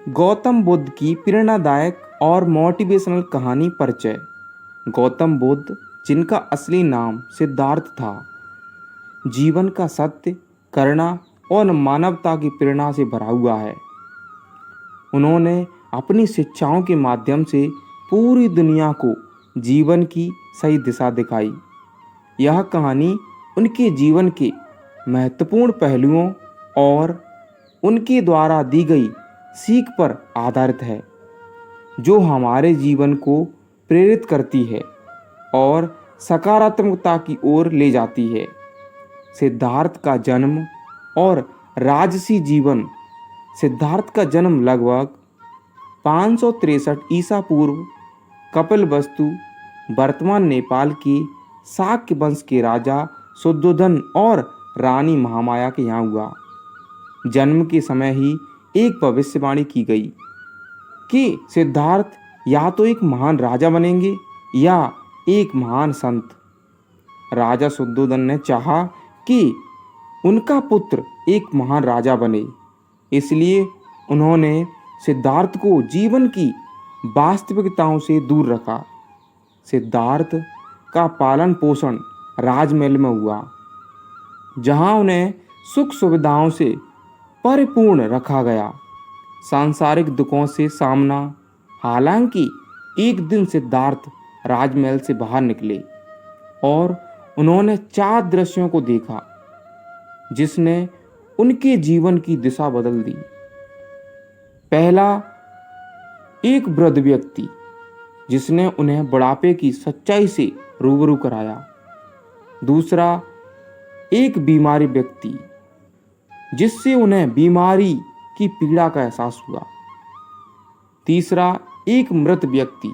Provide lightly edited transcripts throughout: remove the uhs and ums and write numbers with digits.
गौतम बुद्ध की प्रेरणादायक और मोटिवेशनल कहानी परिचय। गौतम बुद्ध, जिनका असली नाम सिद्धार्थ था, जीवन का सत्य, करुणा और मानवता की प्रेरणा से भरा हुआ है। उन्होंने अपनी शिक्षाओं के माध्यम से पूरी दुनिया को जीवन की सही दिशा दिखाई। यह कहानी उनके जीवन के महत्वपूर्ण पहलुओं और उनके द्वारा दी गई सीख पर आधारित है, जो हमारे जीवन को प्रेरित करती है और सकारात्मकता की ओर ले जाती है। सिद्धार्थ का जन्म और राजसी जीवन। सिद्धार्थ का जन्म लगभग 563 ईसा पूर्व कपिलवस्तु, वर्तमान नेपाल के शाक्य वंश के राजा शुद्धोधन और रानी महामाया के यहाँ हुआ। जन्म के समय ही एक भविष्यवाणी की गई कि सिद्धार्थ या तो एक महान राजा बनेंगे या एक महान संत। राजा शुद्धोधन ने चाहा कि उनका पुत्र एक महान राजा बने, इसलिए उन्होंने सिद्धार्थ को जीवन की वास्तविकताओं से दूर रखा। सिद्धार्थ का पालन पोषण राजमहल में हुआ, जहां उन्हें सुख सुविधाओं से परिपूर्ण रखा गया। सांसारिक दुखों से सामना। हालांकि एक दिन सिद्धार्थ राजमहल से बाहर निकले और उन्होंने 4 दृश्यों को देखा, जिसने उनके जीवन की दिशा बदल दी। पहला, एक वृद्ध व्यक्ति, जिसने उन्हें बुढ़ापे की सच्चाई से रूबरू कराया। दूसरा, एक बीमारी व्यक्ति, जिससे उन्हें बीमारी की पीड़ा का एहसास हुआ। तीसरा, एक मृत व्यक्ति,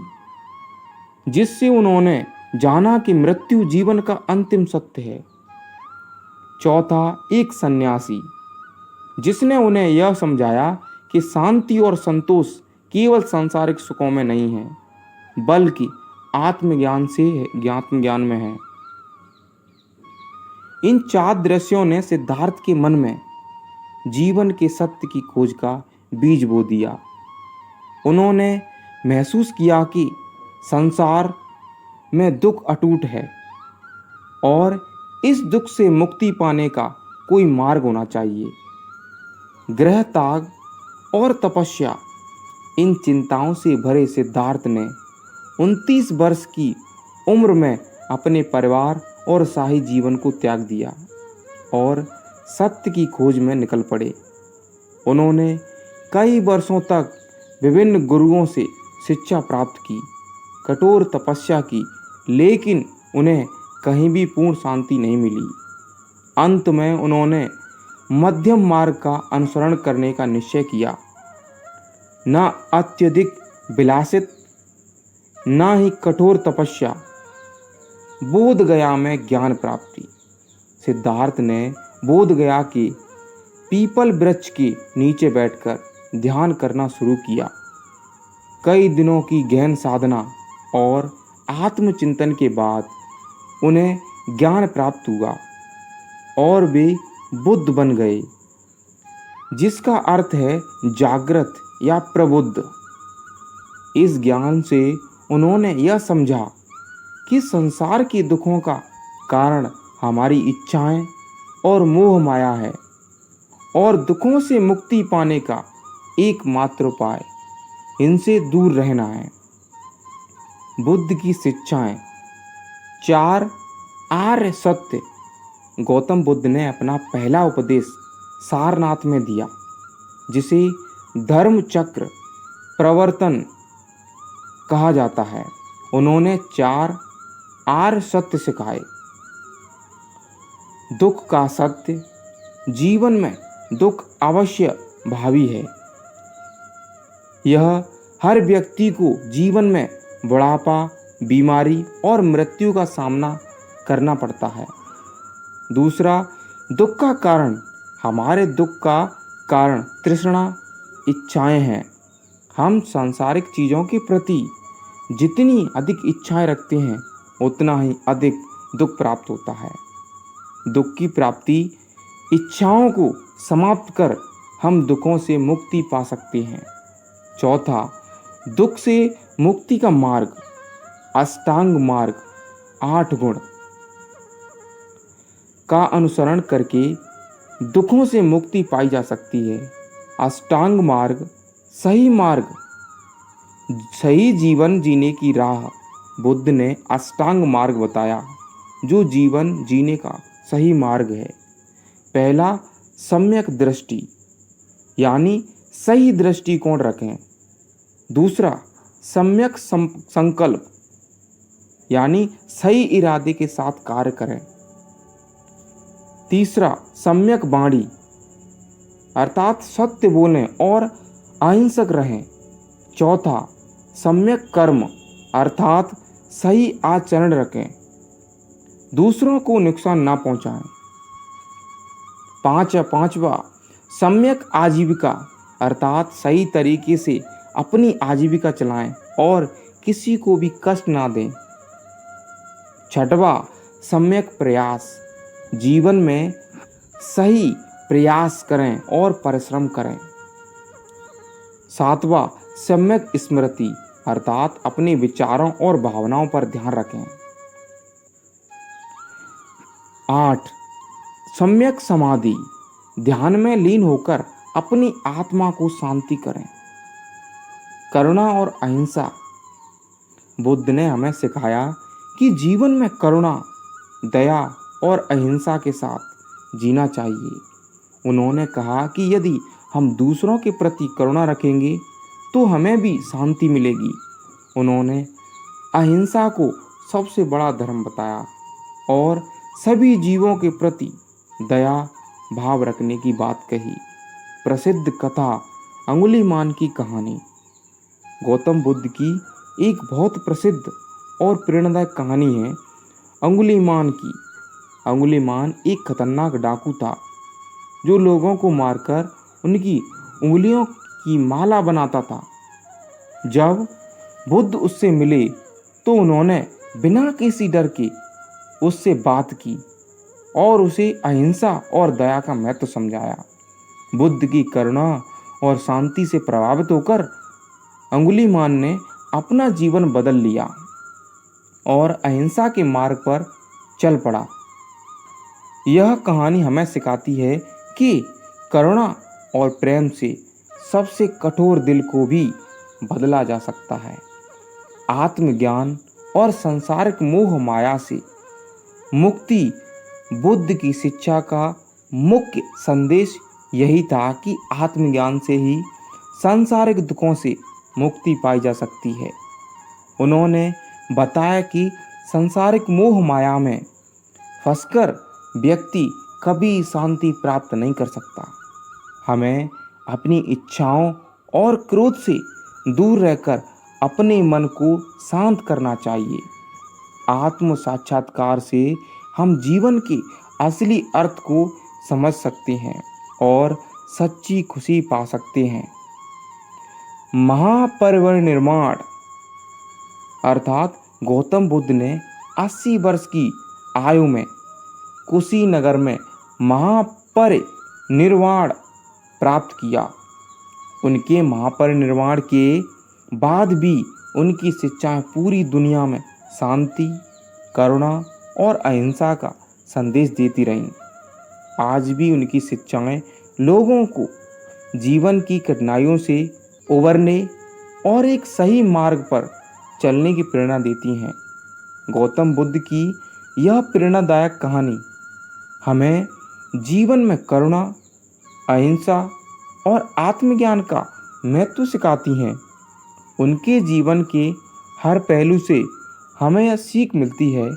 जिससे उन्होंने जाना कि मृत्यु जीवन का अंतिम सत्य है। चौथा, एक सन्यासी, जिसने उन्हें यह समझाया कि शांति और संतोष केवल सांसारिक सुखों में नहीं है, बल्कि आत्मज्ञान में है। इन 4 दृश्यों ने सिद्धार्थ के मन में जीवन के सत्य की खोज का बीज बो दिया। उन्होंने महसूस किया कि संसार में दुख अटूट है और इस दुख से मुक्ति पाने का कोई मार्ग होना चाहिए। गृह त्याग और तपस्या। इन चिंताओं से भरे सिद्धार्थ ने 29 वर्ष की उम्र में अपने परिवार और शाही जीवन को त्याग दिया और सत्य की खोज में निकल पड़े। उन्होंने कई वर्षों तक विभिन्न गुरुओं से शिक्षा प्राप्त की, कठोर तपस्या की, लेकिन उन्हें कहीं भी पूर्ण शांति नहीं मिली। अंत में उन्होंने मध्यम मार्ग का अनुसरण करने का निश्चय किया, न अत्यधिक विलासित, न ही कठोर तपस्या। बोध गया में ज्ञान प्राप्ति। सिद्धार्थ ने बोध गया के पीपल वृक्ष के नीचे बैठकर ध्यान करना शुरू किया। कई दिनों की गहन साधना और आत्मचिंतन के बाद उन्हें ज्ञान प्राप्त हुआ और वे बुद्ध बन गए, जिसका अर्थ है जागृत या प्रबुद्ध। इस ज्ञान से उन्होंने यह समझा कि संसार के दुखों का कारण हमारी इच्छाएं और मोह माया है और दुखों से मुक्ति पाने का एकमात्र उपाय इनसे दूर रहना है। बुद्ध की शिक्षाएं। 4 आर्य सत्य। गौतम बुद्ध ने अपना पहला उपदेश सारनाथ में दिया, जिसे धर्म चक्र प्रवर्तन कहा जाता है। उन्होंने 4 आर्य सत्य सिखाए। दुख का सत्य। जीवन में दुख अवश्य भावी है। यह हर व्यक्ति को जीवन में बुढ़ापा, बीमारी और मृत्यु का सामना करना पड़ता है। दूसरा, दुख का कारण। हमारे दुख का कारण तृष्णा, इच्छाएं हैं। हम सांसारिक चीज़ों के प्रति जितनी अधिक इच्छाएं रखते हैं, उतना ही अधिक दुख प्राप्त होता है। दुख की प्राप्ति इच्छाओं को समाप्त कर हम दुखों से मुक्ति पा सकते हैं। चौथा, दुख से मुक्ति का मार्ग, अष्टांग मार्ग, 8 गुण का अनुसरण करके दुखों से मुक्ति पाई जा सकती है। अष्टांग मार्ग, सही मार्ग, सही जीवन जीने की राह। बुद्ध ने अष्टांग मार्ग बताया जो जीवन जीने का सही मार्ग है। पहला, सम्यक दृष्टि, यानी सही दृष्टिकोण रखें। दूसरा, सम्यक संकल्प, यानी सही इरादे के साथ कार्य करें। तीसरा, सम्यक वाणी, अर्थात सत्य बोलें और अहिंसक रहें। चौथा, सम्यक कर्म, अर्थात सही आचरण रखें, दूसरों को नुकसान ना पहुंचाएं। पांचवा, सम्यक आजीविका, अर्थात सही तरीके से अपनी आजीविका चलाएं और किसी को भी कष्ट ना दें। छठवा, सम्यक प्रयास, जीवन में सही प्रयास करें और परिश्रम करें। सातवां, सम्यक स्मृति, अर्थात अपने विचारों और भावनाओं पर ध्यान रखें। 8, सम्यक समाधि, ध्यान में लीन होकर अपनी आत्मा को शांति करें। करुणा और अहिंसा, बुद्ध ने हमें सिखाया कि जीवन में करुणा, दया और अहिंसा के साथ जीना चाहिए। उन्होंने कहा कि यदि हम दूसरों के प्रति करुणा रखेंगे तो हमें भी शांति मिलेगी। उन्होंने अहिंसा को सबसे बड़ा धर्म बताया और सभी जीवों के प्रति दया भाव रखने की बात कही। प्रसिद्ध कथा अंगुलीमाल की कहानी, गौतम बुद्ध की एक बहुत प्रसिद्ध और प्रेरणादायक कहानी है अंगुलीमाल की। अंगुलीमाल एक खतरनाक डाकू था जो लोगों को मारकर उनकी उंगलियों की माला बनाता था। जब बुद्ध उससे मिले तो उन्होंने बिना किसी डर के उससे बात की और उसे अहिंसा और दया का महत्व समझाया। बुद्ध की करुणा और शांति से प्रभावित होकर अंगुलीमाल ने अपना जीवन बदल लिया और अहिंसा के मार्ग पर चल पड़ा। यह कहानी हमें सिखाती है कि करुणा और प्रेम से सबसे कठोर दिल को भी बदला जा सकता है। आत्मज्ञान और संसारिक मोह माया से मुक्ति, बुद्ध की शिक्षा का मुख्य संदेश यही था कि आत्मज्ञान से ही सांसारिक दुखों से मुक्ति पाई जा सकती है। उन्होंने बताया कि सांसारिक मोह माया में फंसकर व्यक्ति कभी शांति प्राप्त नहीं कर सकता। हमें अपनी इच्छाओं और क्रोध से दूर रहकर अपने मन को शांत करना चाहिए। आत्म साक्षात्कार से हम जीवन के असली अर्थ को समझ सकते हैं और सच्ची खुशी पा सकते हैं। महापरिनिर्वाण, अर्थात गौतम बुद्ध ने 80 वर्ष की आयु में कुशीनगर में महापरिनिर्वाण प्राप्त किया। उनके महापरिनिर्वाण के बाद भी उनकी शिक्षाएं पूरी दुनिया में शांति, करुणा और अहिंसा का संदेश देती रहीं। आज भी उनकी शिक्षाएं लोगों को जीवन की कठिनाइयों से उबरने और एक सही मार्ग पर चलने की प्रेरणा देती हैं। गौतम बुद्ध की यह प्रेरणादायक कहानी हमें जीवन में करुणा, अहिंसा और आत्मज्ञान का महत्व सिखाती हैं। उनके जीवन के हर पहलू से हमें यह सीख मिलती है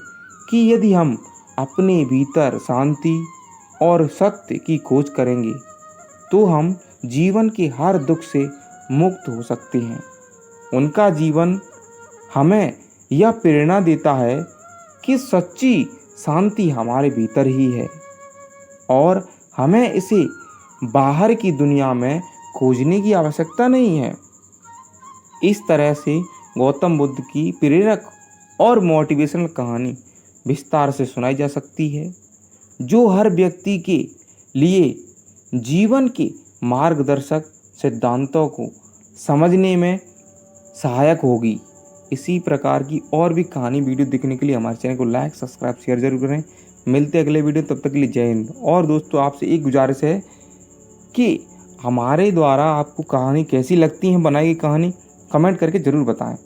कि यदि हम अपने भीतर शांति और सत्य की खोज करेंगे तो हम जीवन के हर दुख से मुक्त हो सकते हैं। उनका जीवन हमें यह प्रेरणा देता है कि सच्ची शांति हमारे भीतर ही है और हमें इसे बाहर की दुनिया में खोजने की आवश्यकता नहीं है। इस तरह से गौतम बुद्ध की प्रेरक और मोटिवेशनल कहानी विस्तार से सुनाई जा सकती है, जो हर व्यक्ति के लिए जीवन के मार्गदर्शक सिद्धांतों को समझने में सहायक होगी। इसी प्रकार की और भी कहानी वीडियो देखने के लिए हमारे चैनल को लाइक, सब्सक्राइब, शेयर जरूर करें। मिलते हैं अगले वीडियो, तब तक के लिए जय हिंद। और दोस्तों, आपसे एक गुजारिश है कि हमारे द्वारा आपको कहानी कैसी लगती है बनाई गई कहानी, कमेंट करके ज़रूर बताएं।